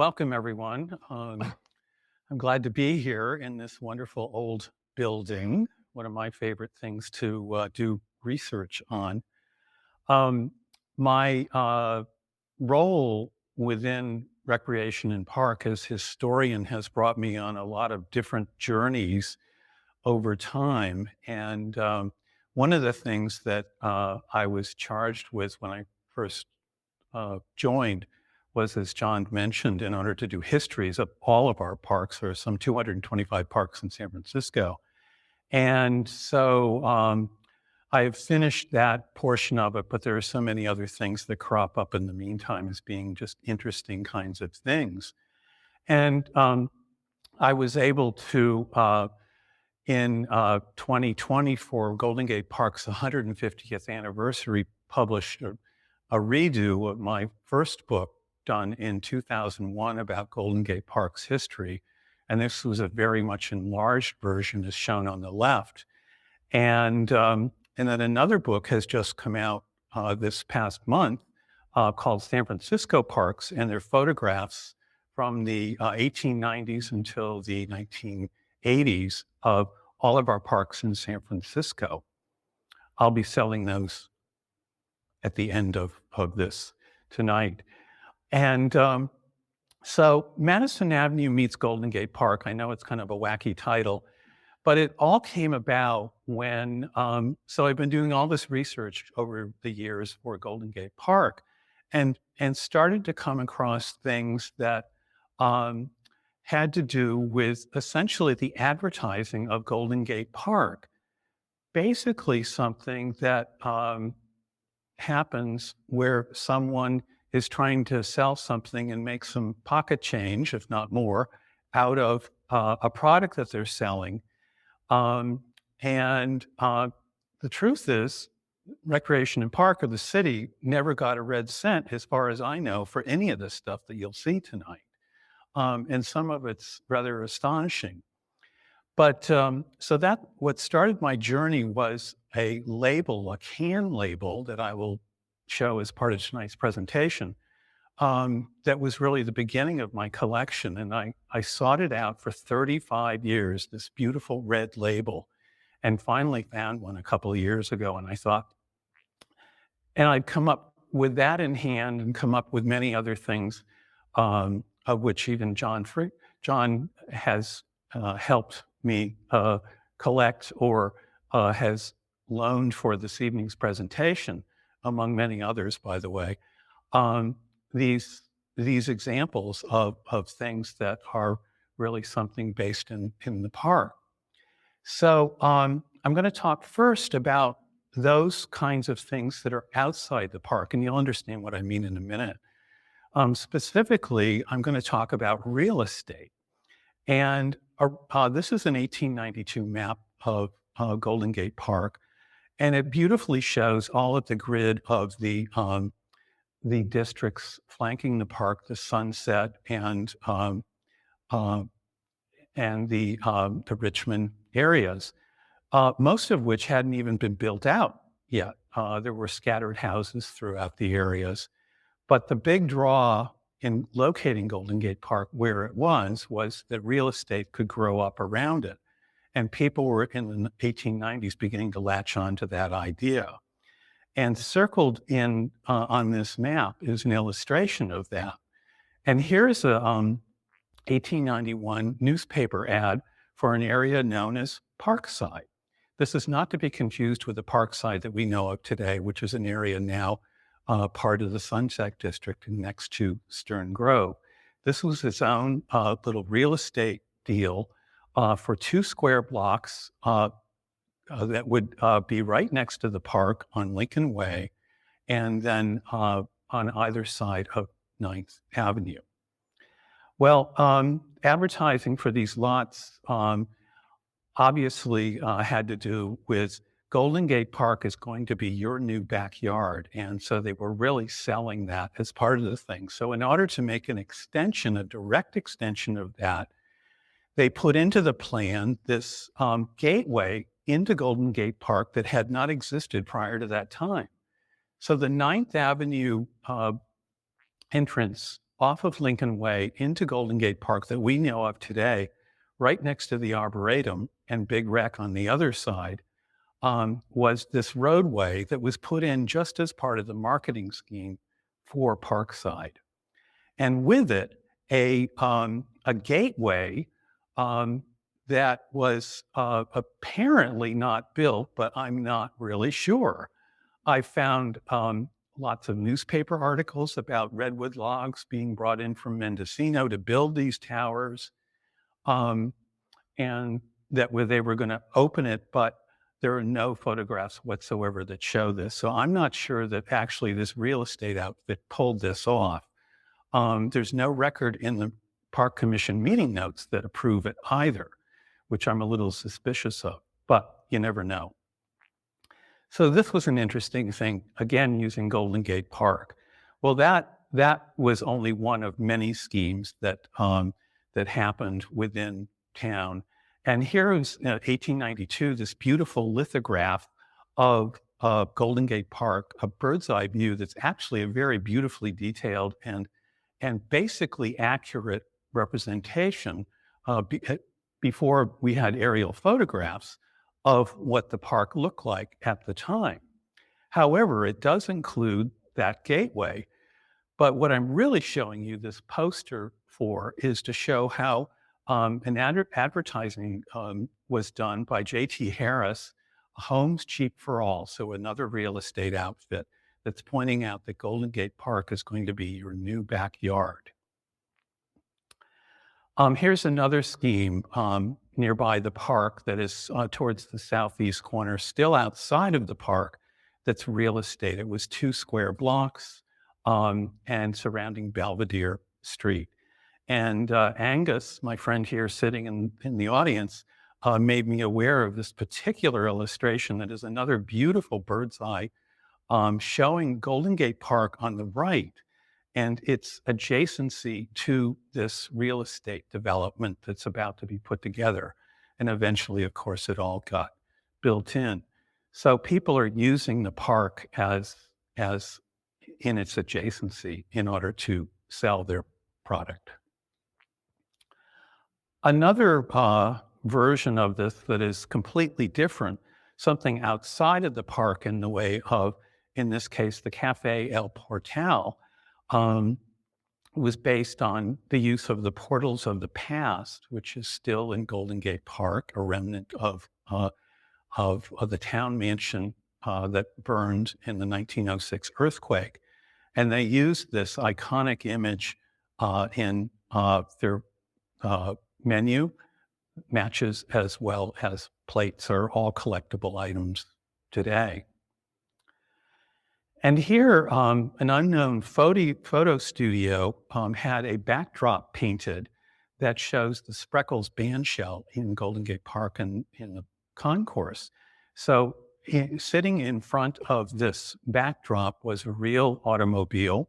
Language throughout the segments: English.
welcome everyone. I'm glad to be here in this wonderful old building, one of my favorite things to do research on. Um, my role within Recreation and Park as historian has brought me on a lot of different journeys over time. And one of the things that I was charged with when I first joined was, as John mentioned, in order to do histories of all of our parks. There are some 225 parks in San Francisco. And so I've finished that portion of it, but there are so many other things that crop up in the meantime as being just interesting kinds of things. And I was able to, in 2020, for Golden Gate Park's 150th anniversary, publish a redo of my first book done in 2001 about Golden Gate Park's history. And this was a very much enlarged version, as shown on the left. And then another book has just come out this past month called San Francisco Parks, and they're photographs from the 1890s until the 1980s of all of our parks in San Francisco. I'll be selling those at the end of this tonight. And so Madison Avenue meets Golden Gate Park. I know it's kind of a wacky title, but it all came about when, so I've been doing all this research over the years for Golden Gate Park and started to come across things that had to do with essentially the advertising of Golden Gate Park. Basically something that happens where someone is trying to sell something and make some pocket change, if not more, out of a product that they're selling. And the truth is, Recreation and Park or the city never got a red cent, as far as I know, for any of this stuff that you'll see tonight. And some of it's rather astonishing. But so that what started my journey was a label, a can label that I will show as part of tonight's presentation. That was really the beginning of my collection. And I sought it out for 35 years, this beautiful red label, and finally found one a couple of years ago. And I thought, and I'd come up with that in hand and come up with many other things, of which even John has helped me collect or has loaned for this evening's presentation, among many others, by the way. These examples of things that are really something based in the park. So I'm going to talk first about those kinds of things that are outside the park, and you'll understand what I mean in a minute. Specifically, I'm going to talk about real estate. And this is an 1892 map of Golden Gate Park, and it beautifully shows all of the grid of the districts flanking the park, the Sunset and the Richmond areas, most of which hadn't even been built out yet. There were scattered houses throughout the areas. But the big draw in locating Golden Gate Park where it was that real estate could grow up around it. And people were in the 1890s beginning to latch on to that idea. And circled in on this map is an illustration of that. And here's a 1891 newspaper ad for an area known as Parkside. This is not to be confused with the Parkside that we know of today, which is an area now part of the Sunset District next to Stern Grove. This was its own little real estate deal for 2 square blocks that would be right next to the park on Lincoln Way, and then on either side of 9th Avenue. Well, advertising for these lots obviously had to do with Golden Gate Park is going to be your new backyard. And so they were really selling that as part of the thing. So in order to make an extension, a direct extension of that, they put into the plan this gateway into Golden Gate Park that had not existed prior to that time. So the 9th Avenue entrance off of Lincoln Way into Golden Gate Park that we know of today, right next to the Arboretum and Big Rec on the other side, was this roadway that was put in just as part of the marketing scheme for Parkside. And with it, a gateway that was apparently not built, but I'm not really sure. I found lots of newspaper articles about redwood logs being brought in from Mendocino to build these towers, and that they were going to open it, but there are no photographs whatsoever that show this. So I'm not sure that actually this real estate outfit pulled this off. There's no record in the Park Commission meeting notes that approve it either, which I'm a little suspicious of, but you never know. So this was an interesting thing, again, using Golden Gate Park. Well, that was only one of many schemes that happened within town. And here is 1892, this beautiful lithograph of Golden Gate Park, a bird's eye view that's actually a very beautifully detailed and basically accurate representation before we had aerial photographs of what the park looked like at the time. However, it does include that gateway. But what I'm really showing you this poster for is to show how an advertising was done by J.T. Harris, Homes Cheap for All, so another real estate outfit that's pointing out that Golden Gate Park is going to be your new backyard. Here's another scheme nearby the park that is towards the southeast corner, still outside of the park, that's real estate. It was 2 square blocks and surrounding Belvedere Street. And Angus, my friend here sitting in the audience, made me aware of this particular illustration that is another beautiful bird's eye showing Golden Gate Park on the right and its adjacency to this real estate development that's about to be put together. And eventually, of course, it all got built in. So people are using the park as in its adjacency in order to sell their product. Another version of this that is completely different, something outside of the park in the way of, in this case, the Café El Portal, was based on the use of the portals of the past, which is still in Golden Gate Park, a remnant of the town mansion that burned in the 1906 earthquake. And they used this iconic image in their menu. Matches as well as plates are all collectible items today. And here, an unknown photo studio had a backdrop painted that shows the Spreckles bandshell in Golden Gate Park and in the concourse. So sitting in front of this backdrop was a real automobile.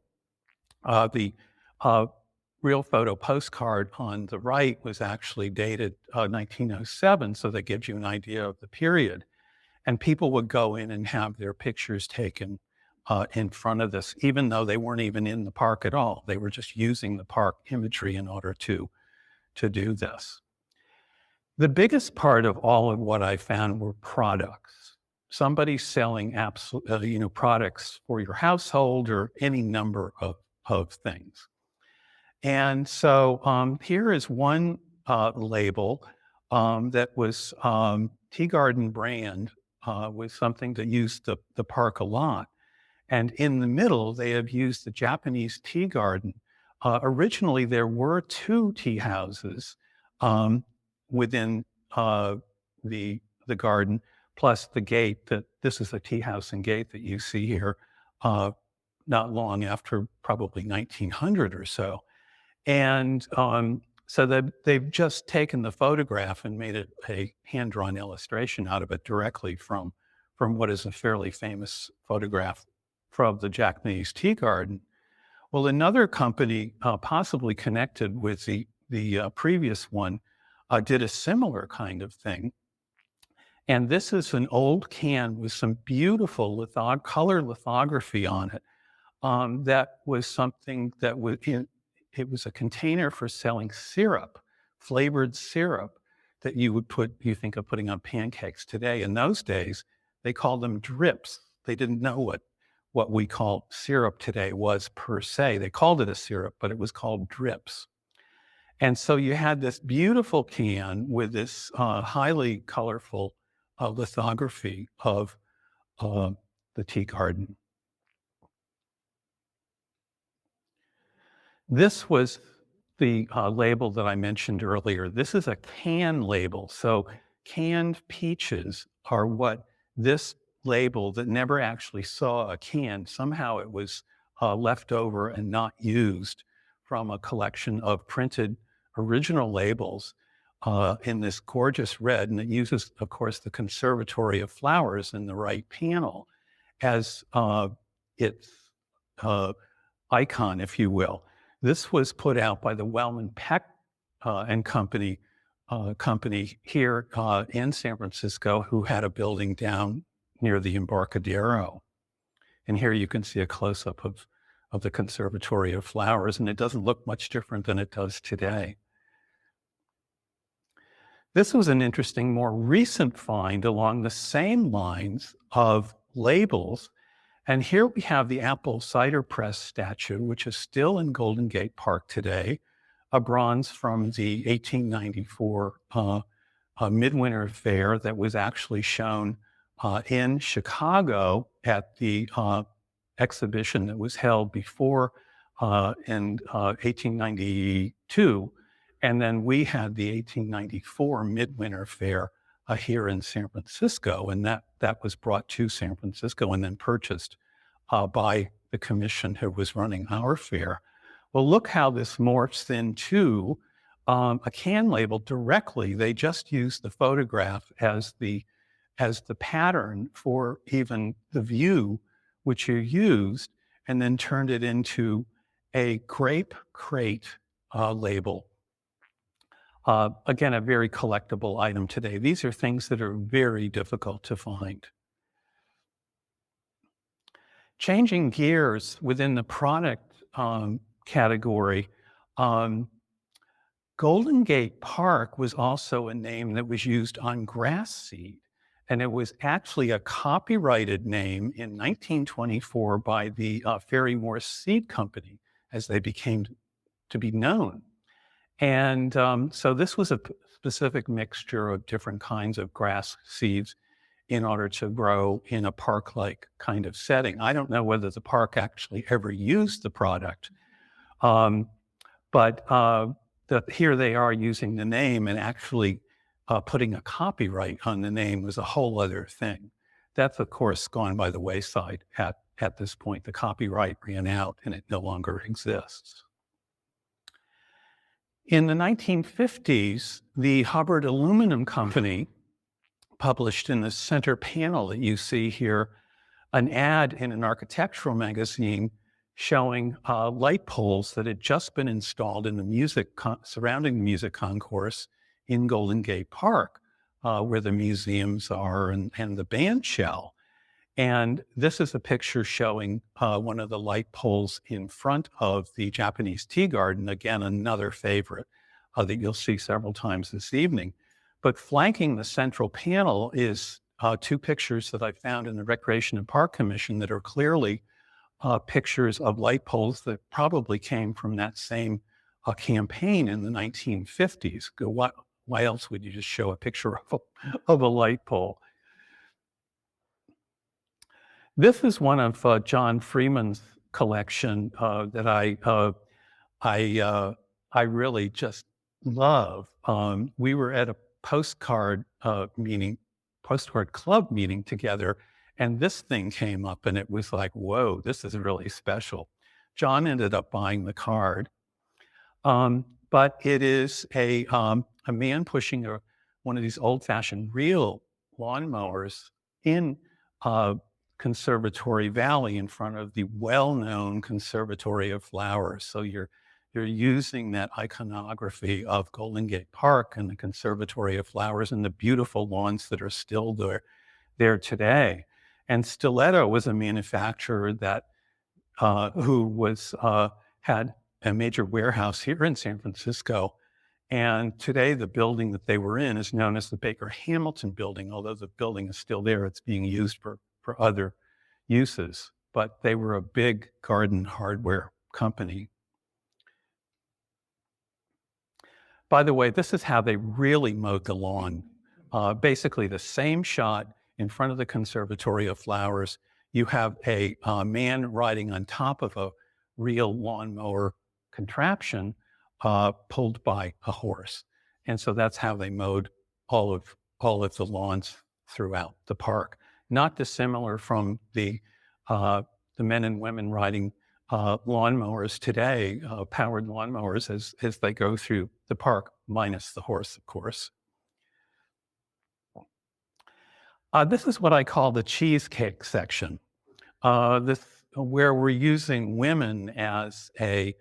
The real photo postcard on the right was actually dated 1907, so that gives you an idea of the period. And people would go in and have their pictures taken in front of this, even though they weren't even in the park at all. They were just using the park imagery in order to do this. The biggest part of all of what I found were products. Somebody selling products for your household or any number of things. And so here is one label that was Tea Garden brand, was something that used the park a lot. And in the middle, they have used the Japanese tea garden. Originally, there were 2 tea houses within the garden, plus the gate. That this is a tea house and gate that you see here, not long after probably 1900 or so. And so they've just taken the photograph and made it a hand-drawn illustration out of it directly from what is a fairly famous photograph from the Japanese tea garden. Well, another company, possibly connected with the previous one, did a similar kind of thing. And this is an old can with some beautiful color lithography on it. That was something that was it was a container for selling syrup, flavored syrup that you think of putting on pancakes today. In those days, they called them drips. They didn't know what we call syrup today was per se. They called it a syrup, but it was called drips. And so you had this beautiful can with this highly colorful lithography of the tea garden. This was the label that I mentioned earlier. This is a can label. So canned peaches are what this label that never actually saw a can, somehow it was left over and not used from a collection of printed original labels in this gorgeous red. And it uses, of course, the Conservatory of Flowers in the right panel as its icon, if you will. This was put out by the Wellman Peck and company here in San Francisco, who had a building down near the Embarcadero. And here you can see a close-up of the Conservatory of Flowers, and it doesn't look much different than it does today. This was an interesting, more recent find along the same lines of labels. And here we have the Apple Cider Press statue, which is still in Golden Gate Park today, a bronze from the 1894 Midwinter Fair that was actually shown in Chicago at the exhibition that was held before in 1892. And then we had the 1894 Midwinter Fair here in San Francisco, and that was brought to San Francisco and then purchased by the commission who was running our fair. Well, look how this morphs into a can label directly. They just used the photograph as the pattern for even the view which you used, and then turned it into a grape crate label. Again, a very collectible item today. These are things that are very difficult to find. Changing gears within the product category, Golden Gate Park was also a name that was used on grass seed, and it was actually a copyrighted name in 1924 by the Ferrymore Seed Company, as they became to be known. And so this was a specific mixture of different kinds of grass seeds in order to grow in a park-like kind of setting. I don't know whether the park actually ever used the product, but here they are using the name, and actually putting a copyright on the name was a whole other thing. That's, of course, gone by the wayside at this point. The copyright ran out and it no longer exists. In the 1950s, the Hubbard Aluminum Company published in the center panel that you see here an ad in an architectural magazine showing light poles that had just been installed in the surrounding the music concourse in Golden Gate Park, where the museums are and the band shell. And this is a picture showing one of the light poles in front of the Japanese tea garden. Again, another favorite that you'll see several times this evening. But flanking the central panel is two pictures that I found in the Recreation and Park Commission that are clearly pictures of light poles that probably came from that same campaign in the 1950s. Why else would you just show a picture of a light pole? This is one of John Freeman's collection that I really just love. We were at a postcard club meeting together, and this thing came up, and it was like, whoa, this is really special. John ended up buying the card, but it is a man pushing one of these old-fashioned real lawnmowers in Conservatory Valley in front of the well-known Conservatory of Flowers. So you're using that iconography of Golden Gate Park and the Conservatory of Flowers and the beautiful lawns that are still there today. And Stiletto was a manufacturer that who had a major warehouse here in San Francisco. And today, the building that they were in is known as the Baker Hamilton building. Although the building is still there, it's being used for other uses. But they were a big garden hardware company. By the way, this is how they really mowed the lawn. Basically, the same shot in front of the Conservatory of Flowers. You have a man riding on top of a real lawnmower contraption pulled by a horse. And so that's how they mowed all of the lawns throughout the park. Not dissimilar from the men and women riding lawnmowers today, powered lawnmowers, as they go through the park, minus the horse, of course. This is what I call the cheesecake section. Where we're using women as a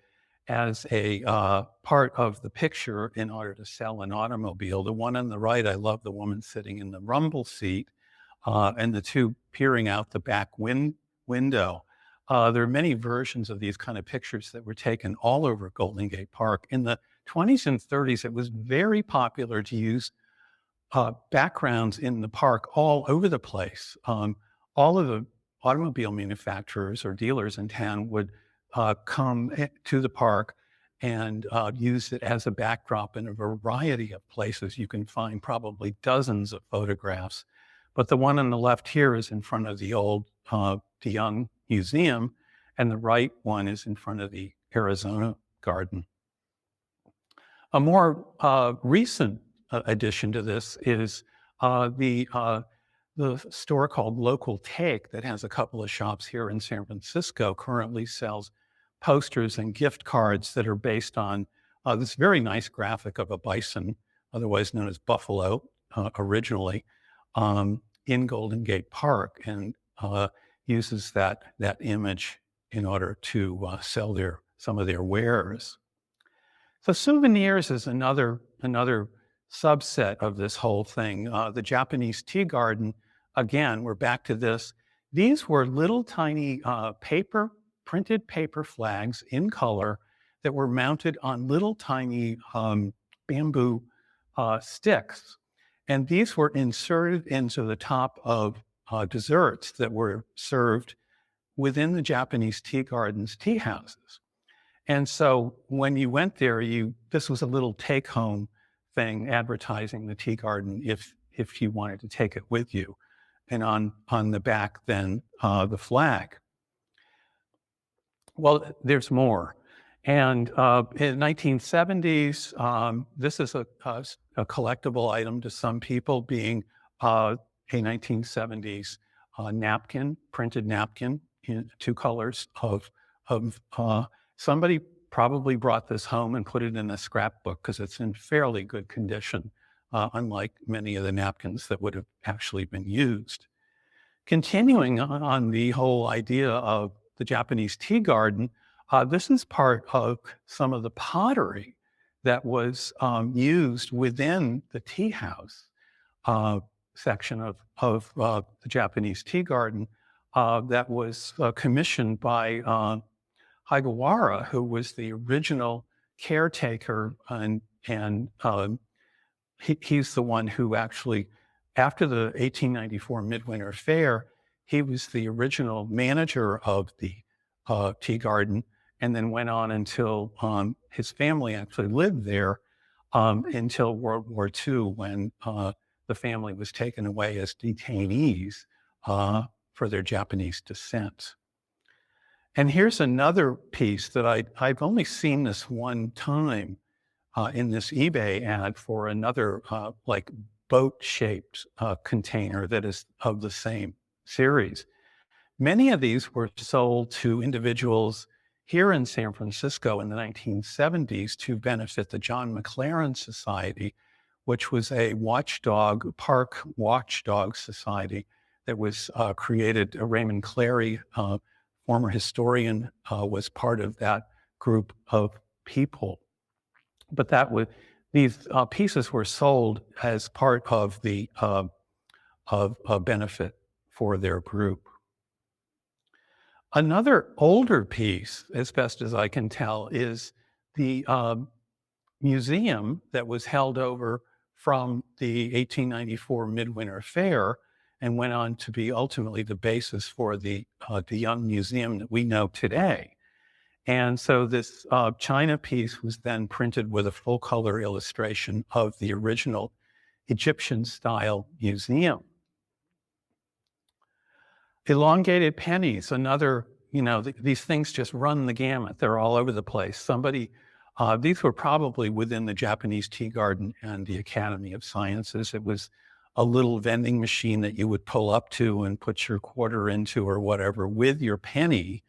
part of the picture in order to sell an automobile. The one on the right, I love the woman sitting in the rumble seat, and the two peering out the back window. There are many versions of these kind of pictures that were taken all over Golden Gate Park. In the 20s and 30s, it was very popular to use backgrounds in the park all over the place. All of the automobile manufacturers or dealers in town would come to the park and use it as a backdrop in a variety of places. You can find probably dozens of photographs. But the one on the left here is in front of the old DeYoung Museum, and the right one is in front of the Arizona Garden. A more recent addition to this is the store called Local Take that has a couple of shops here in San Francisco, currently sells posters and gift cards that are based on this very nice graphic of a bison, otherwise known as buffalo, originally, in Golden Gate Park, and uses that image in order to sell some of their wares. So Souvenirs is another subset of this whole thing. The Japanese tea garden, again, we're back to this. These were little tiny printed paper flags in color that were mounted on little tiny bamboo sticks. And these were inserted into the top of desserts that were served within the Japanese tea garden's tea houses. And so when you went there, this was a little take-home thing advertising the tea garden if you wanted to take it with you. And on the back, then, the flag. Well, there's more. And in the 1970s, this is a collectible item to some people, being a 1970s napkin, printed napkin in two colors of somebody probably brought this home and put it in a scrapbook because it's in fairly good condition, unlike many of the napkins that would have actually been used. Continuing on the whole idea of the Japanese tea garden, this is part of some of the pottery that was used within the tea house section of the Japanese tea garden that was commissioned by Higawara, who was the original caretaker, and he's the one who actually, after the 1894 Midwinter Fair, he was the original manager of the tea garden, and then went on until his family actually lived there until World War II, when the family was taken away as detainees for their Japanese descent. And here's another piece that I've only seen this one time in this eBay ad for another like boat-shaped container that is of the same series. Many of these were sold to individuals here in San Francisco in the 1970s to benefit the John McLaren Society, which was a park watchdog society that was created. Raymond Clary, former historian, was part of that group of people. But these pieces were sold as part of the of a benefit for their group. Another older piece, as best as I can tell, is the museum that was held over from the 1894 Midwinter Fair and went on to be ultimately the basis for the Young Museum that we know today. And so this China piece was then printed with a full color illustration of the original Egyptian style museum. Elongated pennies, another, these things just run the gamut. They're all over the place. These were probably within the Japanese Tea Garden and the Academy of Sciences. It was a little vending machine that you would pull up to and put your quarter into or whatever with your penny.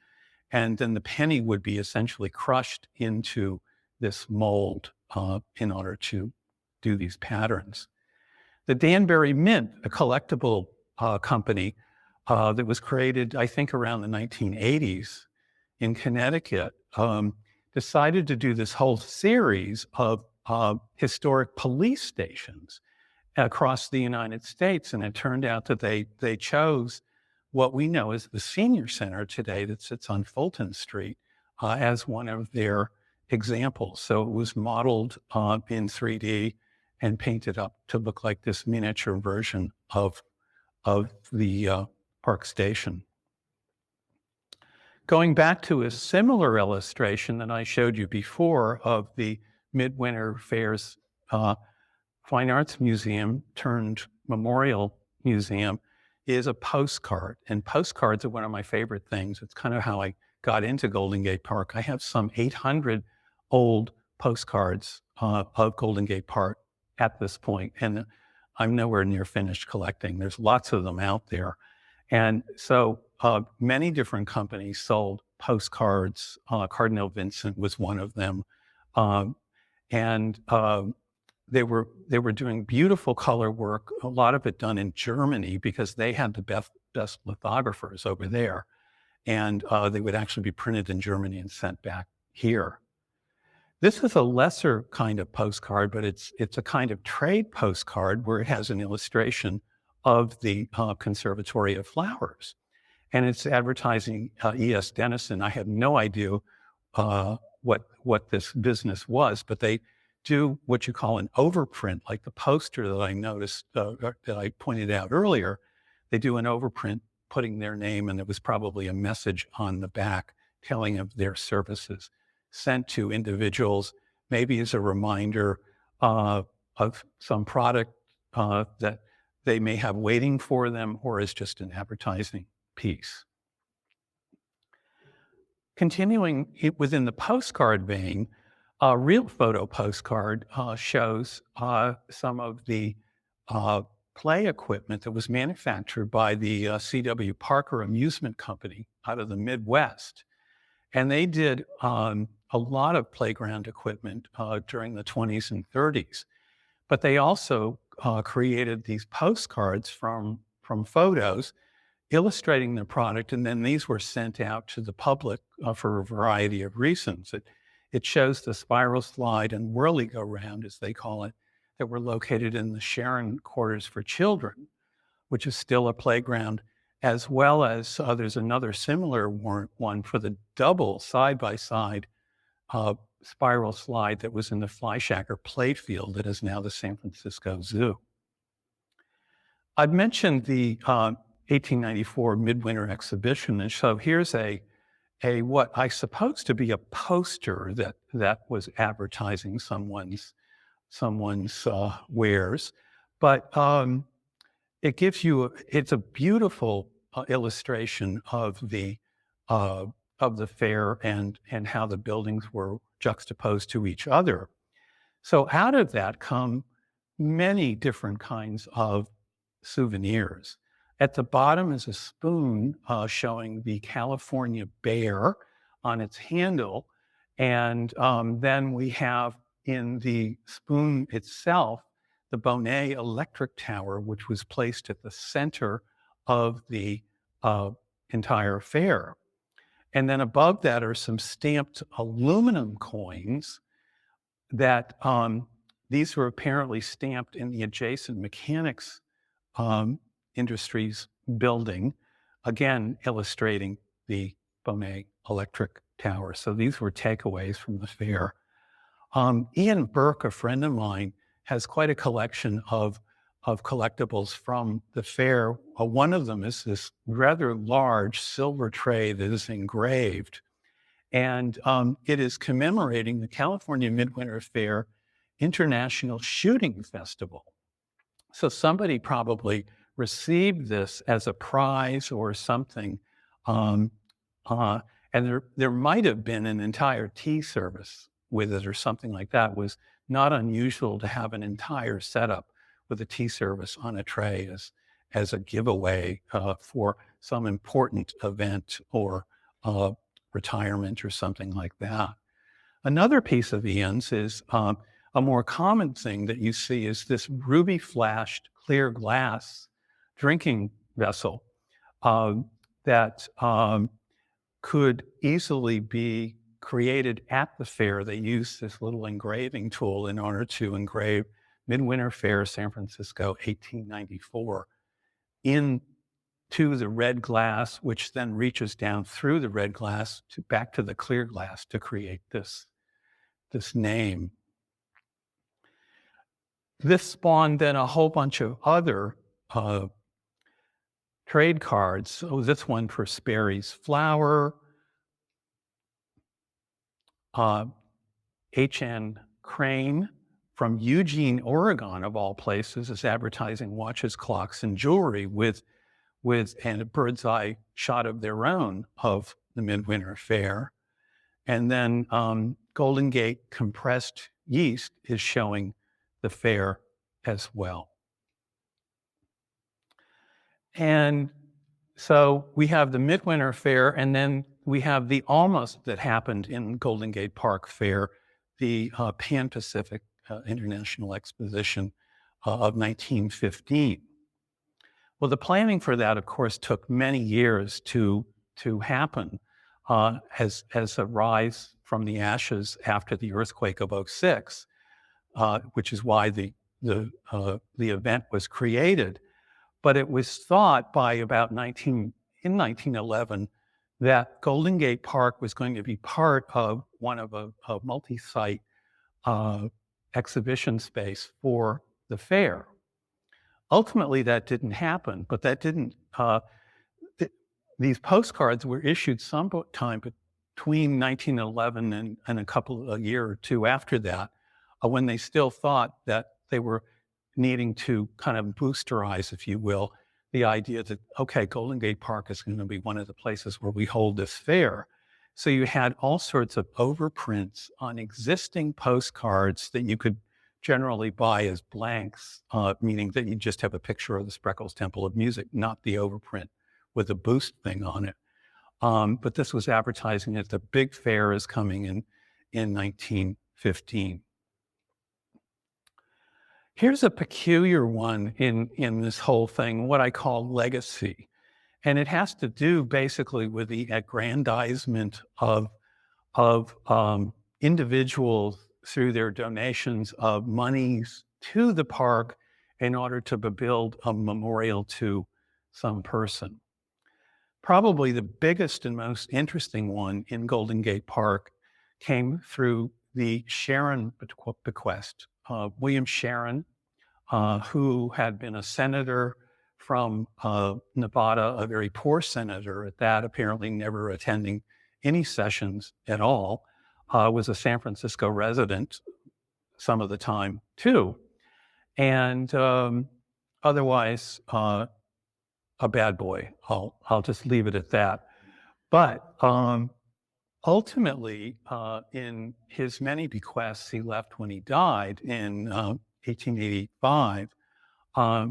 And then the penny would be essentially crushed into this mold in order to do these patterns. The Danbury Mint, a collectible company that was created, I think, around the 1980s in Connecticut, decided to do this whole series of historic police stations across the United States. And it turned out that they chose what we know as the Senior Center today that sits on Fulton Street as one of their examples. So it was modeled in 3D and painted up to look like this miniature version of the Park Station. Going back to a similar illustration that I showed you before of the Midwinter Fair's Fine Arts Museum turned Memorial Museum is a postcard. And postcards are one of my favorite things. It's kind of how I got into Golden Gate Park. I have some 800 old postcards of Golden Gate Park at this point, and I'm nowhere near finished collecting. There's lots of them out there. And so many different companies sold postcards. Cardinal Vincent was one of them. They were doing beautiful color work, a lot of it done in Germany because they had the best lithographers over there. And they would actually be printed in Germany and sent back here. This is a lesser kind of postcard, but it's a kind of trade postcard where it has an illustration of the Conservatory of Flowers. And it's advertising E.S. Denison. I had no idea what this business was, but they do what you call an overprint, like the poster that I noticed, that I pointed out earlier. They do an overprint putting their name, and there was probably a message on the back telling of their services sent to individuals, maybe as a reminder of some product that they may have waiting for them, or as just an advertising piece. Continuing within the postcard vein, a real photo postcard shows some of the play equipment that was manufactured by the C.W. Parker Amusement Company out of the Midwest. And they did a lot of playground equipment during the 20s and 30s. But they also created these postcards from photos illustrating the product, and then these were sent out to the public for a variety of reasons. It shows the spiral slide and whirly-go-round, as they call it, that were located in the Sharon Quarters for Children, which is still a playground, as well as there's another similar one for the double side-by-side spiral slide that was in the Fleischacker playfield that is now the San Francisco Zoo. I've mentioned the 1894 Midwinter Exhibition, and so here's a what I suppose to be a poster that was advertising someone's wares, but it's a beautiful illustration of the fair and how the buildings were juxtaposed to each other. So out of that come many different kinds of souvenirs. At the bottom is a spoon showing the California bear on its handle. And then we have in the spoon itself, the Bonet Electric Tower, which was placed at the center of the entire fair. And then above that are some stamped aluminum coins that these were apparently stamped in the adjacent mechanics industries building, again, illustrating the Bonet Electric Tower. So these were takeaways from the fair. Ian Burke, a friend of mine, has quite a collection of collectibles from the fair. One of them is this rather large silver tray that is engraved, and it is commemorating the California Midwinter Fair International Shooting Festival. So somebody probably received this as a prize or something, um, and there might have been an entire tea service with it or something like that. It was not unusual to have an entire setup with a tea service on a tray as a giveaway for some important event or retirement or something like that. Another piece of Ian's is a more common thing that you see is this ruby flashed clear glass drinking vessel that could easily be created at the fair. They used this little engraving tool in order to engrave Midwinter Fair, San Francisco, 1894, into the red glass, which then reaches down through the red glass back to the clear glass to create this name. This spawned then a whole bunch of other trade cards. So this one for Sperry's Flour, H.N. Crane from Eugene, Oregon, of all places, is advertising watches, clocks, and jewelry with a bird's eye shot of their own of the Midwinter Fair. And then Golden Gate compressed yeast is showing the fair as well. And so we have the Midwinter Fair, and then we have the almost that happened in Golden Gate Park Fair, the Pan-Pacific International Exposition of 1915. Well, the planning for that, of course, took many years to happen as a rise from the ashes after the earthquake of 2006, which is why the event was created. But it was thought by about 1911 that Golden Gate Park was going to be part of one of a multi-site exhibition space for the fair. Ultimately, that didn't happen, but that didn't. These postcards were issued sometime between 1911 and a year or two after that, when they still thought that they were needing to kind of boosterize, if you will, the idea that, okay, Golden Gate Park is going to be one of the places where we hold this fair. So you had all sorts of overprints on existing postcards that you could generally buy as blanks, meaning that you just have a picture of the Spreckles Temple of Music, not the overprint with a boost thing on it. But this was advertising that the big fair is coming in 1915. Here's a peculiar one in this whole thing, what I call legacy. And it has to do basically with the aggrandizement of individuals through their donations of monies to the park in order to build a memorial to some person. Probably the biggest and most interesting one in Golden Gate Park came through the Sharon bequest. William Sharon, who had been a senator from Nevada, a very poor senator at that, apparently never attending any sessions at all, was a San Francisco resident some of the time too, and otherwise a bad boy. I'll just leave it at that. But ultimately, in his many bequests he left when he died in 1885,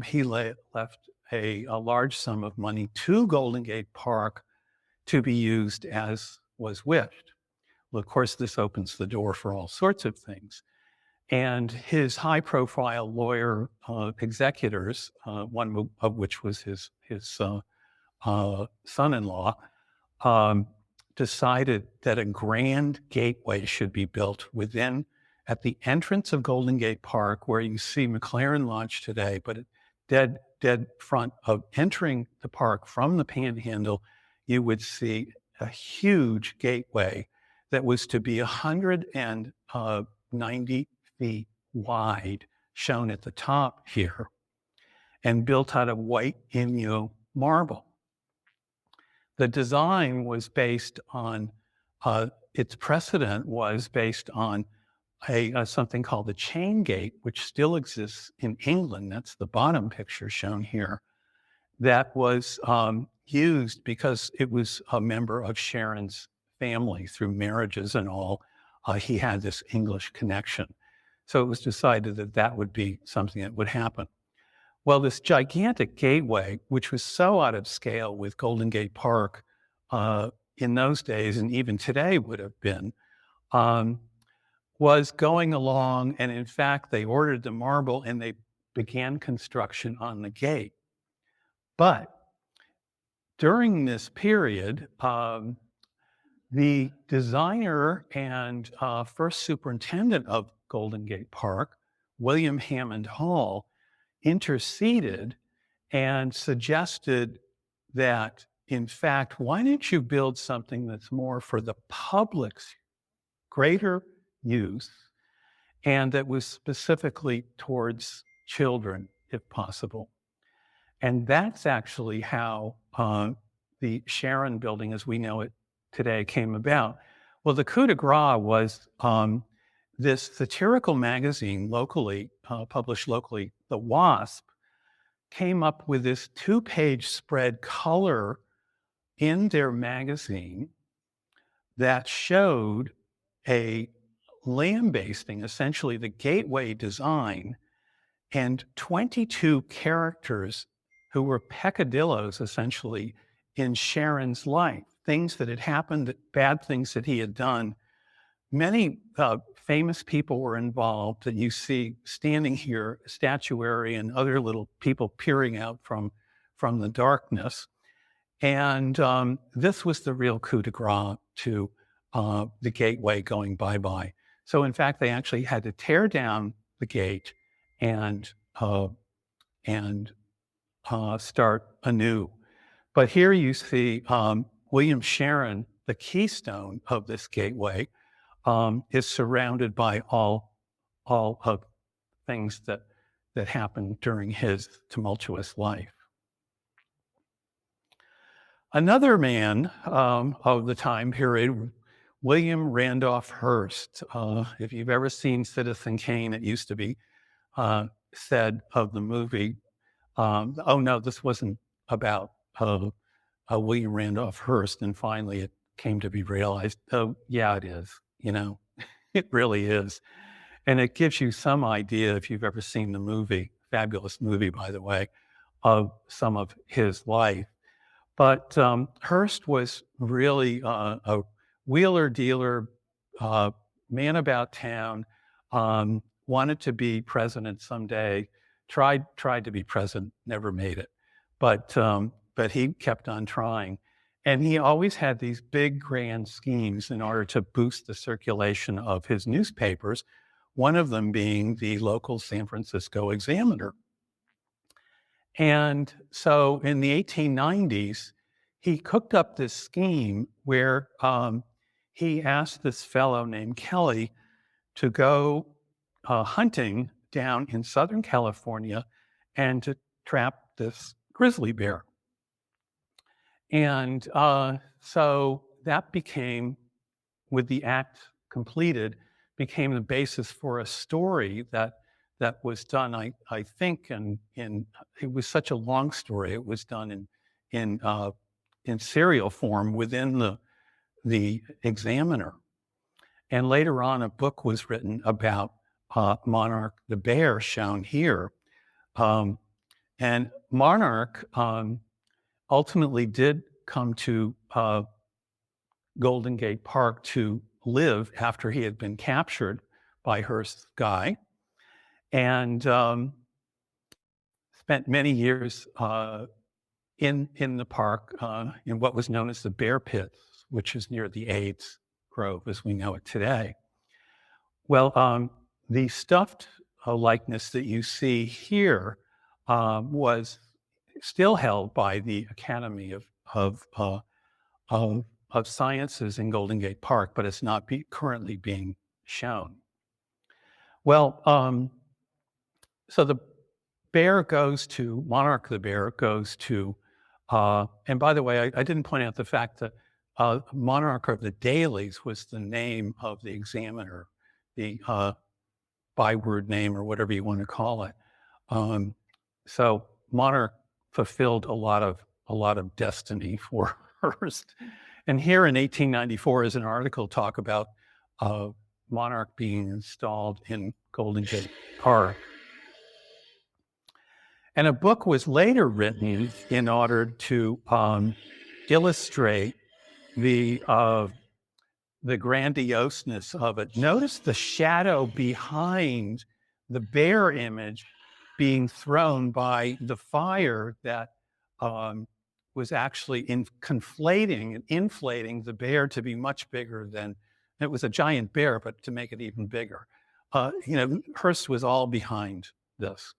he left a large sum of money to Golden Gate Park to be used as was wished. Well, of course, this opens the door for all sorts of things. And his high-profile lawyer executors, one of which was his son-in-law, decided that a grand gateway should be built at the entrance of Golden Gate Park, where you see McLaren Lodge today, but dead front of entering the park from the Panhandle, you would see a huge gateway that was to be 190 feet wide, shown at the top here, and built out of white Inyo marble. The design was based on, its precedent was based on something called the chain gate, which still exists in England. That's the bottom picture shown here. That was used because it was a member of Sharon's family through marriages and all. He had this English connection. So it was decided that that would be something that would happen. Well, this gigantic gateway, which was so out of scale with Golden Gate Park in those days, and even today would have been, was going along. And in fact, they ordered the marble and they began construction on the gate. But during this period, the designer and first superintendent of Golden Gate Park, William Hammond Hall, interceded and suggested that, in fact, why don't you build something that's more for the public's greater use and that was specifically towards children, if possible. And that's actually how the Sharon building, as we know it today, came about. Well, the coup de grace was this satirical magazine locally, published locally, The Wasp, came up with this 2-page spread color in their magazine that showed a lambasting, essentially the gateway design, and 22 characters who were peccadillos, essentially, in Sharon's life, things that had happened, bad things that he had done. Many famous people were involved that you see standing here, statuary and other little people peering out from the darkness. And this was the real coup de grace to the gateway going bye-bye. So in fact, they actually had to tear down the gate and start anew. But here you see William Sharon, the keystone of this gateway, is surrounded by all of things that happened during his tumultuous life. Another man of the time period, William Randolph Hearst. If you've ever seen Citizen Kane, it used to be said of the movie, oh no, this wasn't about William Randolph Hearst. And finally it came to be realized, oh yeah, it is, it really is. And it gives you some idea, if you've ever seen the movie, fabulous movie, by the way, of some of his life. But Hearst was really a wheeler dealer, man about town, wanted to be president someday, tried to be president, never made it. But he kept on trying. And he always had these big, grand schemes in order to boost the circulation of his newspapers, one of them being the local San Francisco Examiner. And so in the 1890s, he cooked up this scheme where he asked this fellow named Kelly to go hunting down in Southern California and to trap this grizzly bear. And so that became, with the act completed, became the basis for a story that was done, I think, and it was such a long story. It was done in serial form within the Examiner. And later on, a book was written about Monarch the bear, shown here. And Monarch ultimately did come to Golden Gate Park to live after he had been captured by Hearst's guy, and spent many years in the park in what was known as the Bear Pits, which is near the AIDS Grove as we know it today. Well, the stuffed likeness that you see here was still held by the Academy of of Sciences in Golden Gate Park, but it's not currently being shown. Well, so the Monarch the bear goes to, and by the way, I didn't point out the fact that Monarch of the Dailies was the name of the Examiner, the byword name or whatever you want to call it. So Monarch fulfilled a lot of destiny for Hearst. And here in 1894 is an article talk about Monarch being installed in Golden Gate Park. And a book was later written in order to illustrate the grandioseness of it. Notice the shadow behind the bear image being thrown by the fire that was actually conflating and inflating the bear to be much bigger than, it was a giant bear, but to make it even bigger. Hearst was all behind this.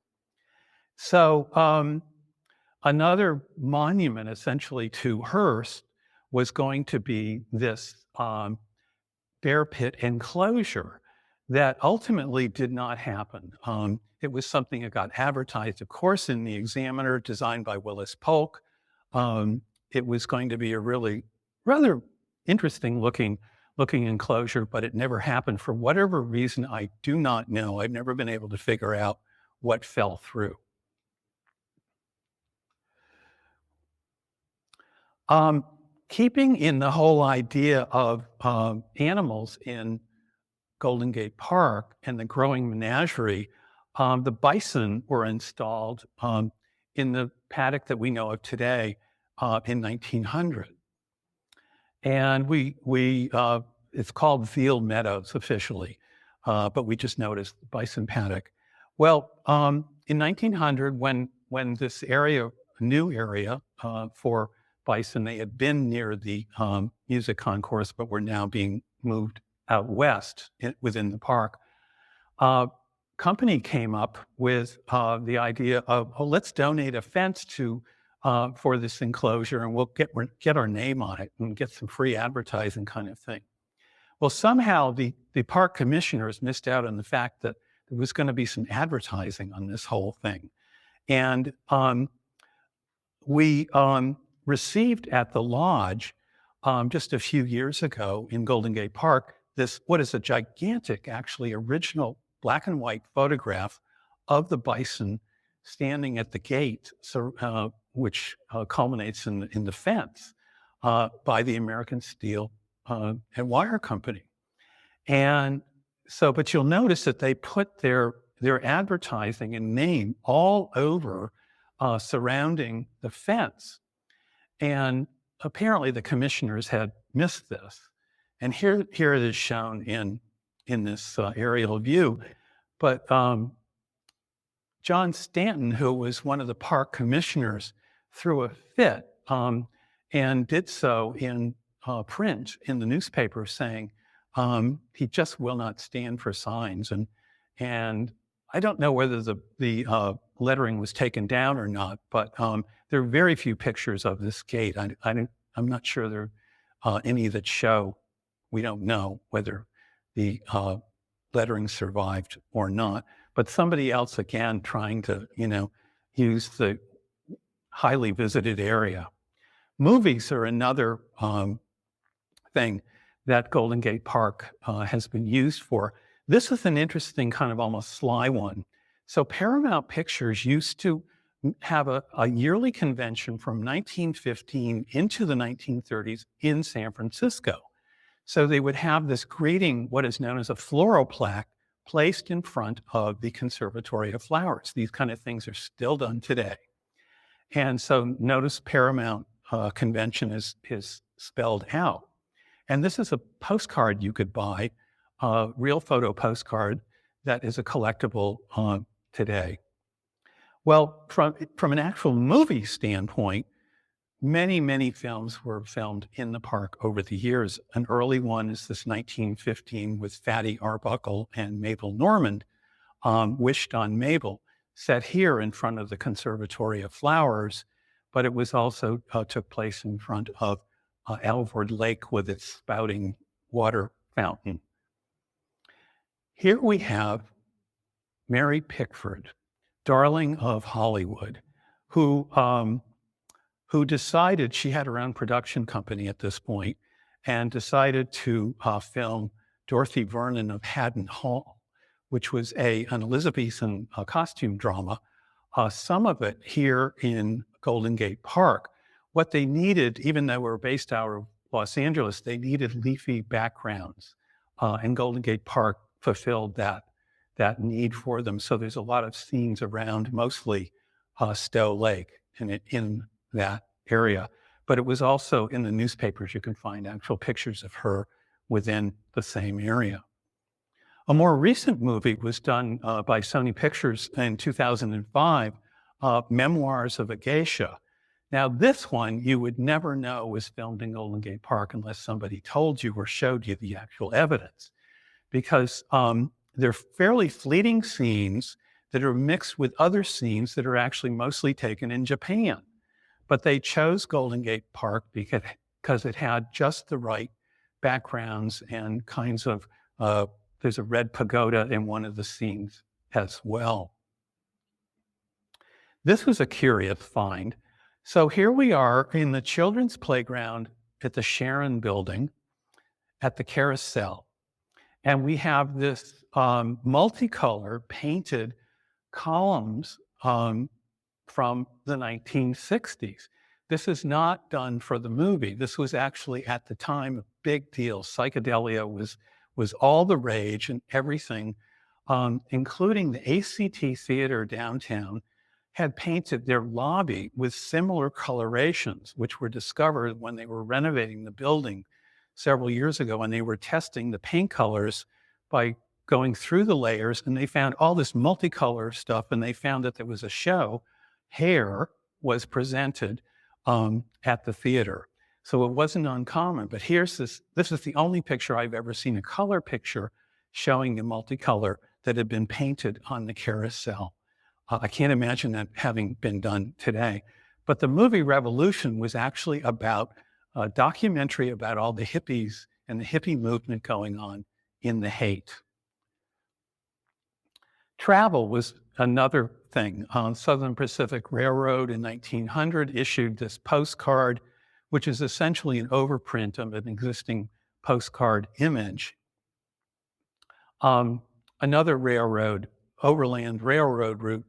So another monument essentially to Hearst was going to be this bear pit enclosure that ultimately did not happen. It was something that got advertised, of course, in the Examiner, designed by Willis Polk. It was going to be a really rather interesting looking enclosure, but it never happened. For whatever reason, I do not know. I've never been able to figure out what fell through. Keeping in the whole idea of animals in Golden Gate Park and the growing menagerie, the bison were installed in the paddock that we know of today in 1900. And it's called Veal Meadows officially, but we just noticed the bison paddock. Well, in 1900, when this area, a new area for bison, they had been near the music concourse, but were now being moved out west within the park. Company came up with the idea of, let's donate a fence for this enclosure, and we'll get our name on it and get some free advertising kind of thing. Well, somehow the park commissioners missed out on the fact that there was going to be some advertising on this whole thing. And we received at the lodge just a few years ago in Golden Gate Park what is a gigantic, actually original black and white photograph of the bison standing at the gate, which culminates in the fence by the American Steel and Wire Company. And so, but you'll notice that they put their advertising and name all over surrounding the fence. And apparently the commissioners had missed this. And here it is shown in this aerial view. But John Stanton, who was one of the park commissioners, threw a fit and did so in print in the newspaper, saying he just will not stand for signs. And I don't know whether the lettering was taken down or not, but there are very few pictures of this gate. I'm not sure there are any that show. We don't know whether the lettering survived or not. But somebody else, again, trying to, use the highly visited area. Movies are another thing that Golden Gate Park has been used for. This is an interesting kind of almost sly one. So Paramount Pictures used to have a yearly convention from 1915 into the 1930s in San Francisco. So they would have this greeting, what is known as a floral plaque, placed in front of the Conservatory of Flowers. These kind of things are still done today. And so notice Paramount Convention is spelled out. And this is a postcard you could buy, a real photo postcard that is a collectible today. Well, from an actual movie standpoint, many, many films were filmed in the park over the years. An early one is this 1915 with Fatty Arbuckle and Mabel Normand, Wished on Mabel, set here in front of the Conservatory of Flowers, but it was also took place in front of Alvord Lake with its spouting water fountain. Here we have Mary Pickford, darling of Hollywood, who decided, she had her own production company at this point, and decided to film Dorothy Vernon of Haddon Hall, which was an Elizabethan costume drama, some of it here in Golden Gate Park. What they needed, even though we're based out of Los Angeles, they needed leafy backgrounds, and Golden Gate Park fulfilled that need for them. So there's a lot of scenes around, mostly Stowe Lake in that area. But it was also in the newspapers, you can find actual pictures of her within the same area. A more recent movie was done by Sony Pictures in 2005, Memoirs of a Geisha. Now, this one you would never know was filmed in Golden Gate Park unless somebody told you or showed you the actual evidence, because they're fairly fleeting scenes that are mixed with other scenes that are actually mostly taken in Japan. But they chose Golden Gate Park because it had just the right backgrounds and kinds of, there's a red pagoda in one of the scenes as well. This was a curious find. So here we are in the children's playground at the Sharon building at the Carousel. And we have this multicolor painted columns from the 1960s. This is not done for the movie. This was actually, at the time, a big deal. Psychedelia was all the rage, and everything, including the ACT Theater downtown, had painted their lobby with similar colorations, which were discovered when they were renovating the building several years ago, and they were testing the paint colors by going through the layers, and they found all this multicolor stuff, and they found that there was a show, Hair, was presented at the theater. So it wasn't uncommon, but this is the only picture I've ever seen, a color picture showing the multicolor that had been painted on the Carousel. I can't imagine that having been done today. But the movie Revolution was actually about a documentary about all the hippies and the hippie movement going on in the Haight. Travel was another thing. Southern Pacific Railroad in 1900 issued this postcard, which is essentially an overprint of an existing postcard image. Another railroad, Overland Railroad route,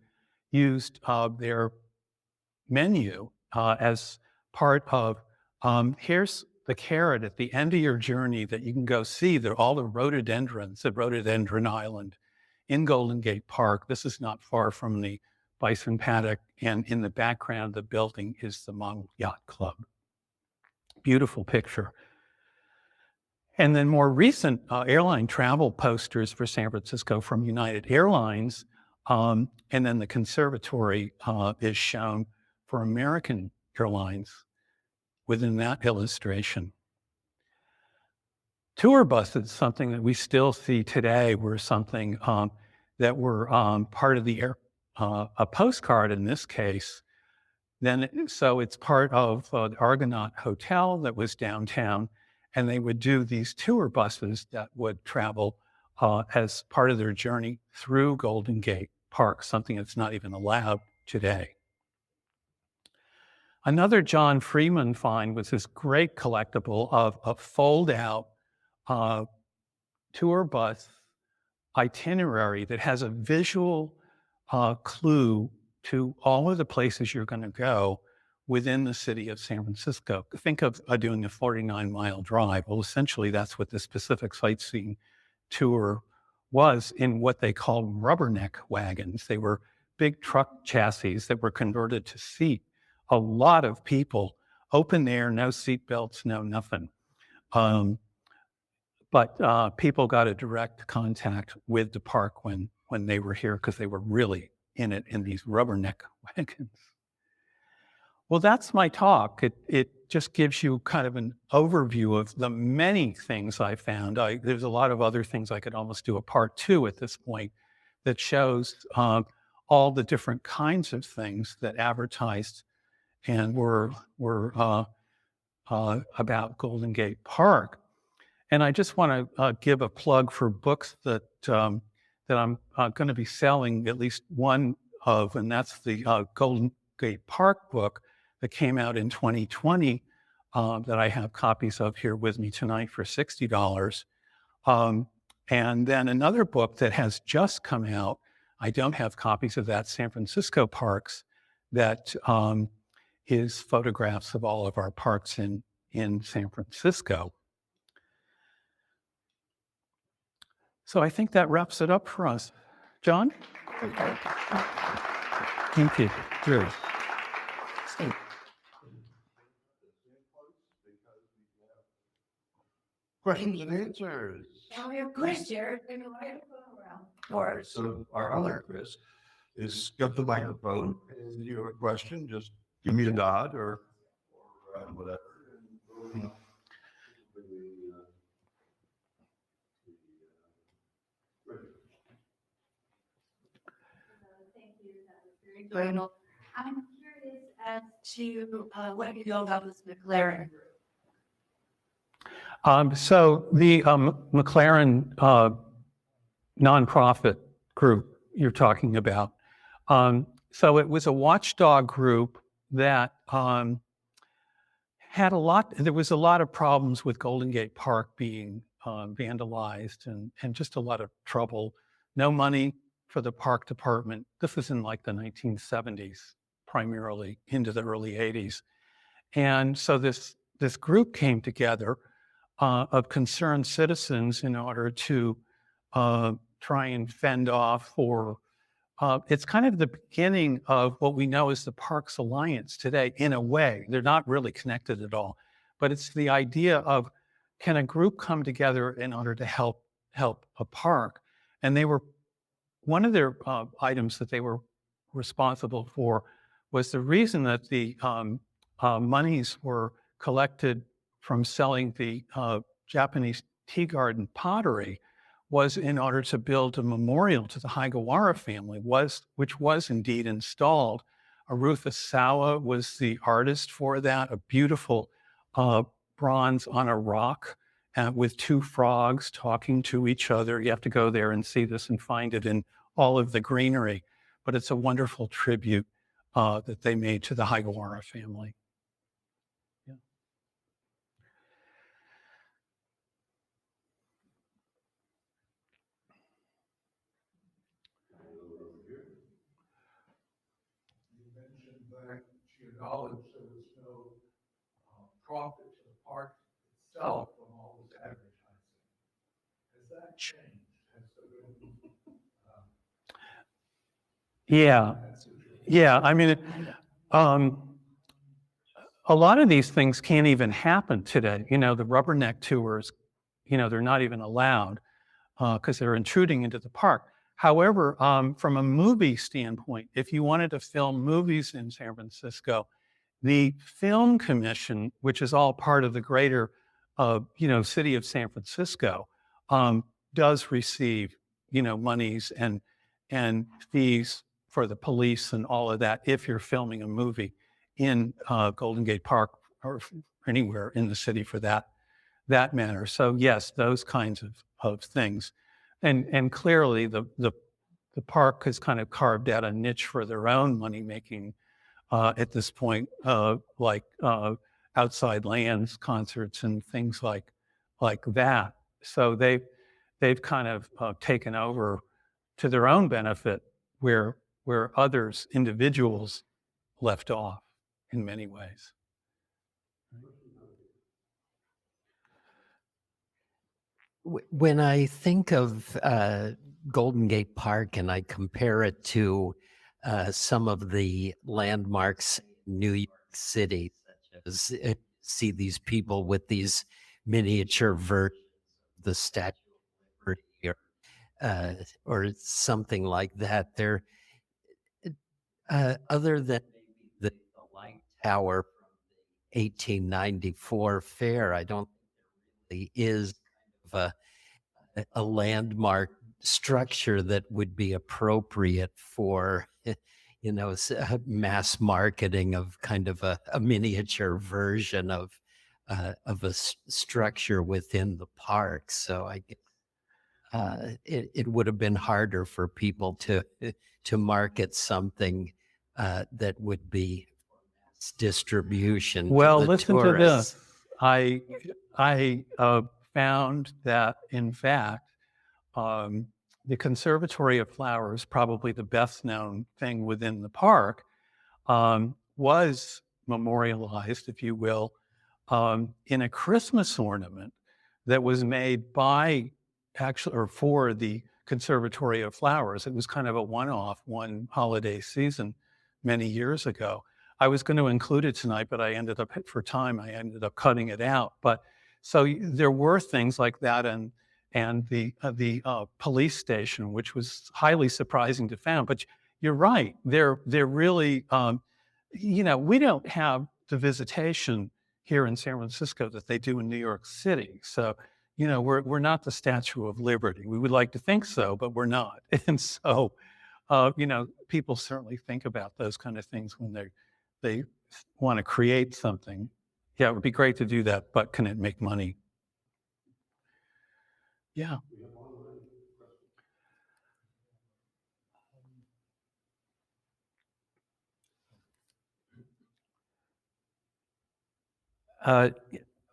used their menu as part of, here's the carrot at the end of your journey that you can go see all the rhododendrons at Rhododendron Island in Golden Gate Park. This is not far from the Bison Paddock, and in the background of the building is the Model Yacht Club. Beautiful picture. And then more recent airline travel posters for San Francisco from United Airlines, and then the conservatory is shown for American Airlines within that illustration. Tour buses, something that we still see today, were something that were part of a postcard in this case. So it's part of the Argonaut Hotel that was downtown, and they would do these tour buses that would travel as part of their journey through Golden Gate Park, something that's not even allowed today. Another John Freeman find was this great collectible of a fold-out tour bus itinerary that has a visual clue to all of the places you're going to go within the city of San Francisco. Think of doing a 49-mile drive. Well, essentially, that's what this Pacific Sightseeing tour was, in what they called rubberneck wagons. They were big truck chassis that were converted to seat a lot of people, open air, no seat belts, no nothing. But people got a direct contact with the park when they were here, because they were really in it in these rubberneck wagons. Well, that's my talk. It just gives you kind of an overview of the many things I found. There's a lot of other things. I could almost do a part 2 at this point that shows all the different kinds of things that advertised and were about Golden Gate Park. And I just want to give a plug for books that I'm going to be selling at least one of, and that's the Golden Gate Park book that came out in 2020 that I have copies of here with me tonight for $60. And then another book that has just come out, I don't have copies of that, San Francisco Parks, that is photographs of all of our parks in San Francisco. So I think that wraps it up for us. John? Thank you. Drew. Questions and answers. Now we have Chris here. All right, so our other Chris is got the microphone. And you have a question, just give me a nod or whatever. Thank you. That was very good. I'm curious as to what you know about this McLaren group. So the McLaren nonprofit group you're talking about. So it was a watchdog group that had there was a lot of problems with Golden Gate Park being vandalized and just a lot of trouble. No money for the park department. This was in like the 1970s, primarily into the early 80s. And so this group came together of concerned citizens in order to try and fend off or it's kind of the beginning of what we know as the Parks Alliance today, in a way. They're not really connected at all, but it's the idea of, can a group come together in order to help a park? And they were, one of their items that they were responsible for was the reason that the monies were collected from selling the Japanese tea garden pottery was in order to build a memorial to the Higawara family, which was indeed installed. Arutha Sawa was the artist for that, a beautiful bronze on a rock with two frogs talking to each other. You have to go there and see this and find it in all of the greenery. But it's a wonderful tribute that they made to the Higawara family. Yeah. You mentioned that to your knowledge there was no profit to the park itself from all this advertising. Has that changed? Has there been, Yeah. I mean, a lot of these things can't even happen today. You know, the rubberneck tours, you know, they're not even allowed because they're intruding into the park. However, from a movie standpoint, if you wanted to film movies in San Francisco, the Film Commission, which is all part of the greater, city of San Francisco, does receive, monies and fees for the police and all of that if you're filming a movie in Golden Gate Park or anywhere in the city for that matter. So yes, those kinds of things, and clearly the park has kind of carved out a niche for their own money making at this point, like outside lands concerts and things like that. So they've kind of taken over to their own benefit where others, individuals, left off in many ways. When I think of Golden Gate Park and I compare it to some of the landmarks in New York City, such as see these people with these miniature versions of the Statue of Liberty or something like that. They're other than the light tower from the 1894 fair, I don't think there really is kind of a landmark structure that would be appropriate for mass marketing of kind of a miniature version of structure within the park. So it would have been harder for people to market something that would be distribution to Well, the listen to tourists. this. I found that, in fact, um, the Conservatory of Flowers, probably the best known thing within the park, was memorialized, if you will, in a Christmas ornament that was made by actually or for the Conservatory of Flowers. It was kind of a one-off, one holiday season many years ago. I was going to include it tonight, but I ended up for time. I ended up cutting it out. But so there were things like that, and the police station, which was highly surprising to find. But you're right; they're really, we don't have the visitation here in San Francisco that they do in New York City. So, we're not the Statue of Liberty. We would like to think so, but we're not. And so, people certainly think about those kind of things when they want to create something. Yeah, it would be great to do that, but can it make money? Yeah.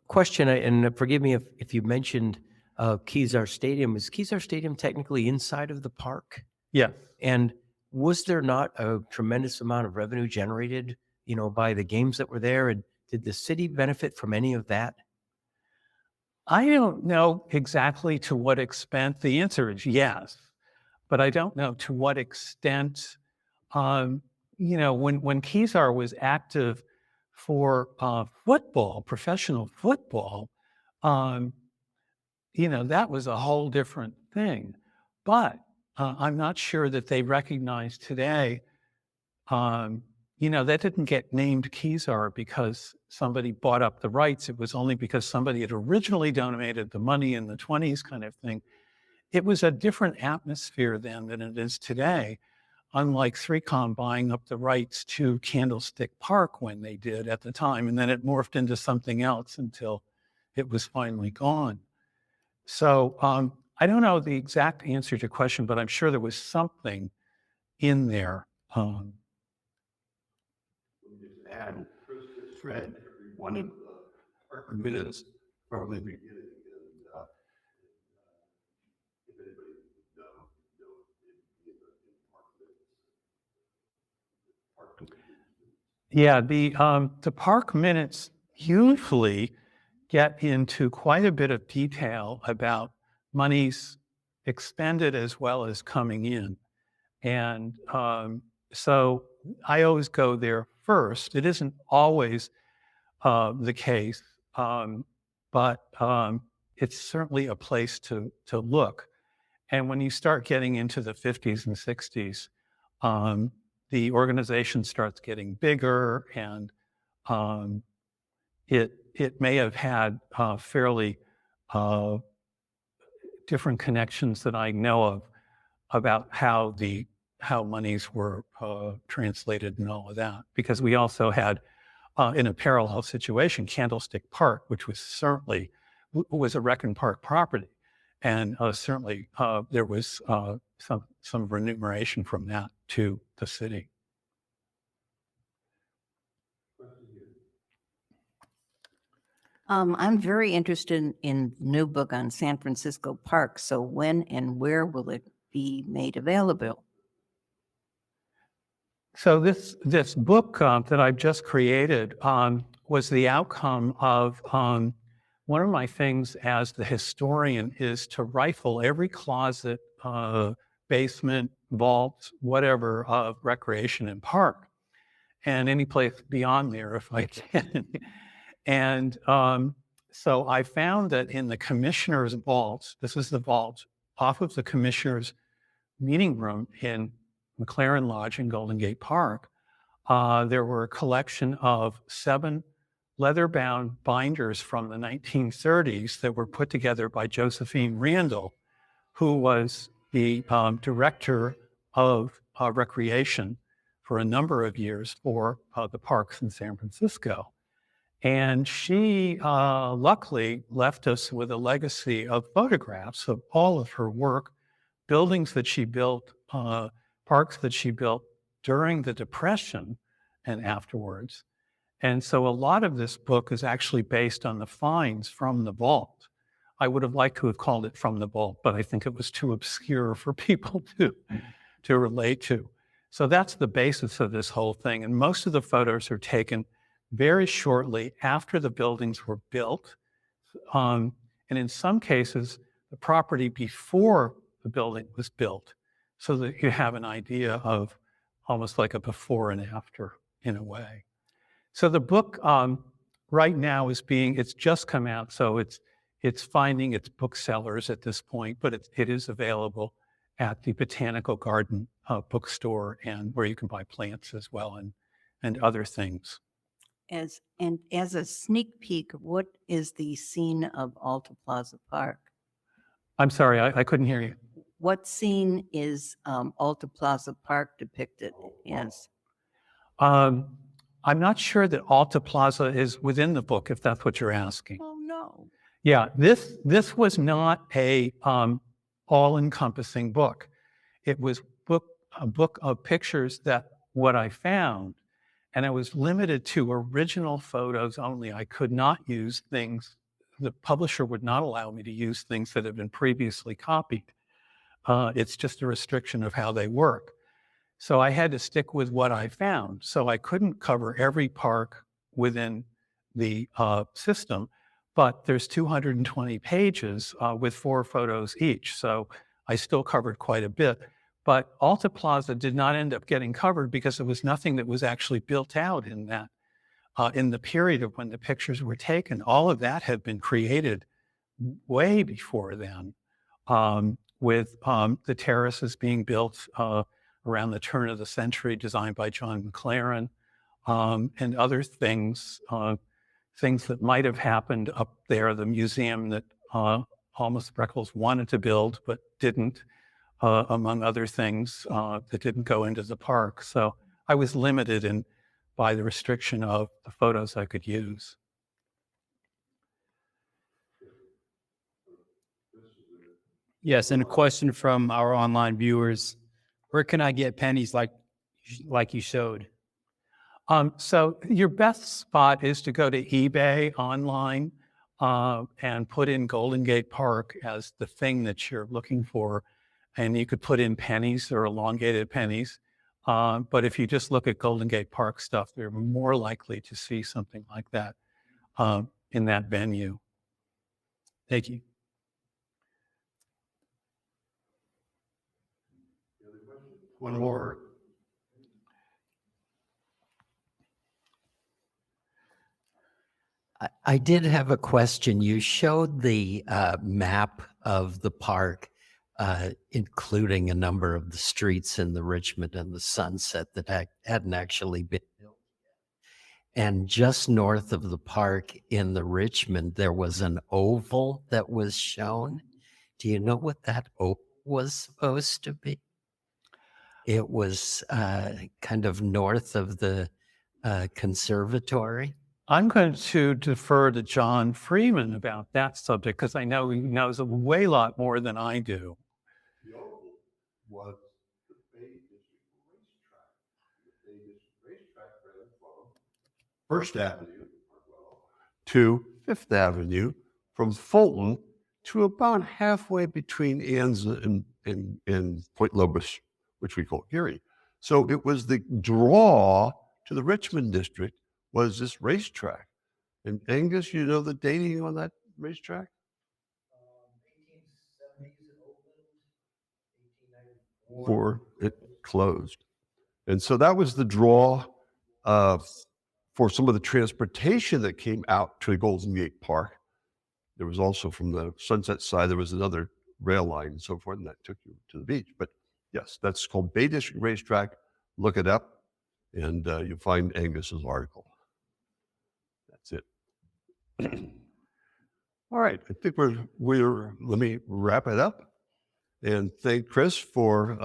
Question, and forgive me if you mentioned Kezar Stadium. Is Kezar Stadium technically inside of the park? Yes. And was there not a tremendous amount of revenue generated, by the games that were there? And did the city benefit from any of that? I don't know exactly to what extent. The answer is yes, but I don't know to what extent. When Kezar was active for football, professional football, that was a whole different thing. But I'm not sure that they recognize today. That didn't get named Kezar because somebody bought up the rights. It was only because somebody had originally donated the money in the 20s, kind of thing. It was a different atmosphere then than it is today, unlike 3Com buying up the rights to Candlestick Park when they did at the time, and then it morphed into something else until it was finally gone. So I don't know the exact answer to your question, but I'm sure there was something in there. And Fred, one of the park minutes from the beginning, and if anybody know, in park minutes. Yeah, the park minutes usually get into quite a bit of detail about monies expended as well as coming in. And so I always go there first. It isn't always the case, but it's certainly a place to look. And when you start getting into the 50s and 60s, the organization starts getting bigger, and it may have had fairly different connections that I know of about how monies were translated and all of that. Because we also had, in a parallel situation, Candlestick Park, which was certainly was a Rec and Park property, and certainly there was some remuneration from that to the city. I'm very interested in the new book on San Francisco Park. So when and where will it be made available? So this book that I've just created was the outcome of one of my things as the historian is to rifle every closet, basement, vault, whatever of recreation and park, and any place beyond there if I can. And so I found that in the commissioner's vault, this is the vault off of the commissioner's meeting room in McLaren Lodge in Golden Gate Park, there were a collection of 7 leather-bound binders from the 1930s that were put together by Josephine Randall, who was the director of recreation for a number of years for the parks in San Francisco. And she luckily left us with a legacy of photographs of all of her work, buildings that she built, parks that she built during the Depression and afterwards. And so a lot of this book is actually based on the finds from the vault. I would have liked to have called it From the Vault, but I think it was too obscure for people to relate to. So that's the basis of this whole thing. And most of the photos are taken very shortly after the buildings were built. And in some cases, the property before the building was built, so that you have an idea of almost like a before and after in a way. So the book right now it's just come out, so it's finding its booksellers at this point, but it is available at the Botanical Garden bookstore, and where you can buy plants as well, and other things. As a sneak peek, what is the scene of Alta Plaza Park? I'm sorry, I couldn't hear you. What scene is Alta Plaza Park depicted as? I'm not sure that Alta Plaza is within the book, if that's what you're asking. Oh, no. Yeah, this was not a all-encompassing book. It was a book of pictures that what I found, and I was limited to original photos only. I could not use things, the publisher would not allow me to use things that had been previously copied. It's just a restriction of how they work. So I had to stick with what I found. So I couldn't cover every park within the system, but there's 220 pages with 4 photos each. So I still covered quite a bit. But Alta Plaza did not end up getting covered because there was nothing that was actually built out in that, in the period of when the pictures were taken. All of that had been created way before then, with the terraces being built around the turn of the century, designed by John McLaren, and other things, things that might have happened up there, the museum that Alma Spreckels wanted to build but didn't, among other things that didn't go into the park. So I was limited by the restriction of the photos I could use. Yes, and a question from our online viewers: where can I get pennies like you showed? So your best spot is to go to eBay online and put in Golden Gate Park as the thing that you're looking for. And you could put in pennies or elongated pennies. But if you just look at Golden Gate Park stuff, you're more likely to see something like that in that venue. Thank you. One more. I did have a question. You showed the map of the park, including a number of the streets in the Richmond and the Sunset that hadn't actually been built. And just north of the park in the Richmond, there was an oval that was shown. Do you know what that oval was supposed to be? It was kind of north of the conservatory. I'm going to defer to John Freeman about that subject because I know he knows a way lot more than I do. The oval was the Bay District racetrack. The Bay District racetrack ran from First Avenue to Fifth Avenue, from Fulton to about halfway between Anza and Point Lobos, which we call Erie. So it was the draw to the Richmond district was this racetrack. And Angus, you know the dating on that racetrack? 1870s it opened, 1894 it closed. And so that was the draw for some of the transportation that came out to the Golden Gate Park. There was also from the Sunset side, there was another rail line and so forth, and that took you to the beach. But yes, that's called Bay District Racetrack. Look it up, and you'll find Angus's article. That's it. All right, I think we're let me wrap it up and thank Chris for